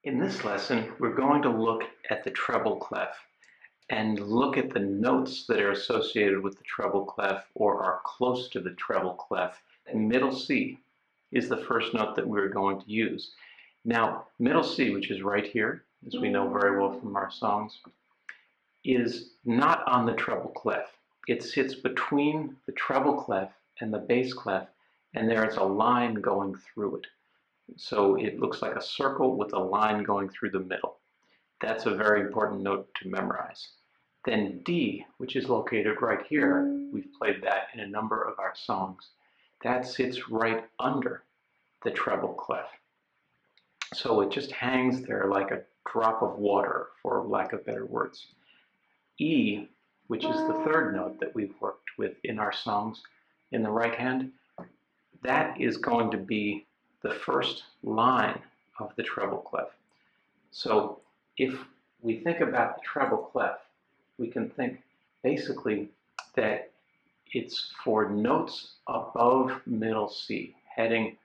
In this lesson, we're going to look at the treble clef and look at the notes that are associated with the treble clef or are close to the treble clef. And middle C is the first note that we're going to use. Now, middle C, which is right here, as we know very well from our songs, is not on the treble clef. It sits between the treble clef and the bass clef, and there is a line going through it. So it looks like a circle with a line going through the middle. That's a very important note to memorize. Then D, which is located right here, we've played that in a number of our songs. That sits right under the treble clef. So it just hangs there like a drop of water, for lack of better words. E, which is the third note that we've worked with in our songs in the right hand, that is going to be the first line of the treble clef. So if we think about the treble clef, we can think basically that it's for notes above middle C, heading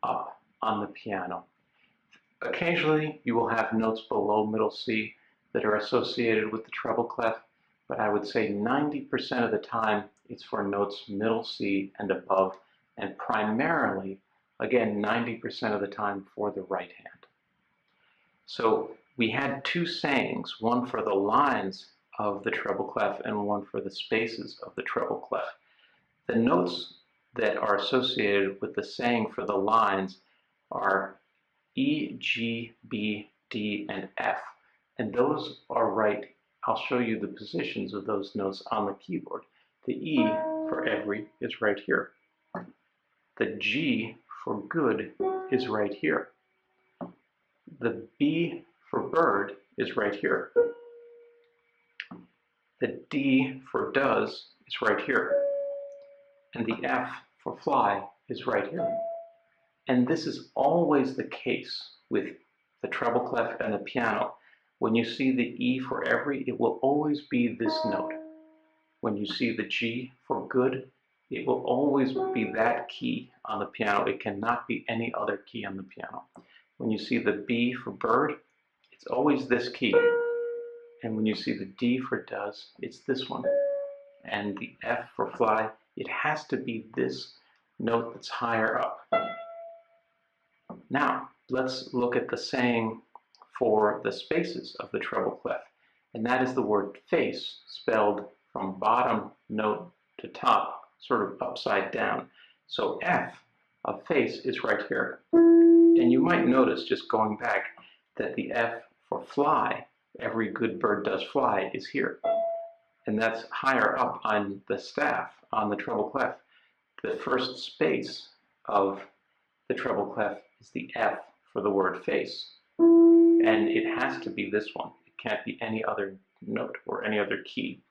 up on the piano. Occasionally you will have notes below middle C that are associated with the treble clef, but I would say 90% of the time it's for notes middle C and above, and primarily, again, 90% of the time for the right hand. So we had two sayings, one for the lines of the treble clef and one for the spaces of the treble clef. The notes that are associated with the saying for the lines are E, G, B, D, and F. And those are right. I'll show you the positions of those notes on the keyboard. The E for every is right here. The G for good is right here. The B for bird is right here. The D for does is right here. And the F for fly is right here. And this is always the case with the treble clef and the piano. When you see the E for every, it will always be this note. When you see the G for good, it will always be that key on the piano. It cannot be any other key on the piano. When you see the B for bird, it's always this key. And when you see the D for does, it's this one. And the F for fly, it has to be this note that's higher up. Now, let's look at the saying for the spaces of the treble clef. And that is the word face, spelled from bottom note to top, sort of upside down. So F of face is right here. And you might notice, just going back, that the F for fly, every good bird does fly, is here. And that's higher up on the staff, on the treble clef. The first space of the treble clef is the F for the word face. And it has to be this one. It can't be any other note or any other key.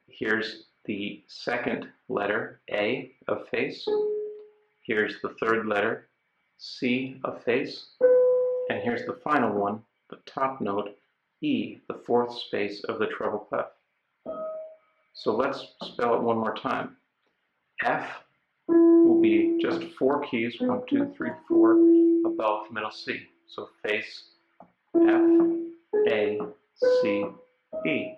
Here's the second letter, A of face. Here's the third letter, C of face. And here's the final one, the top note, E, the fourth space of the treble clef. So let's spell it one more time. F will be just four keys, 1, 2, 3, 4, above middle C. So face, F, A, C, E.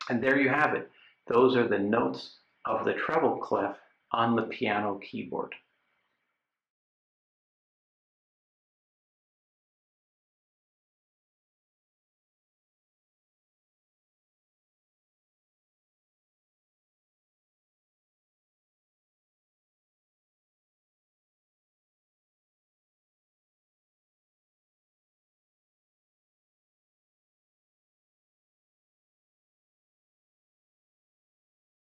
And there you have it. Those are the notes of the treble clef on the piano keyboard.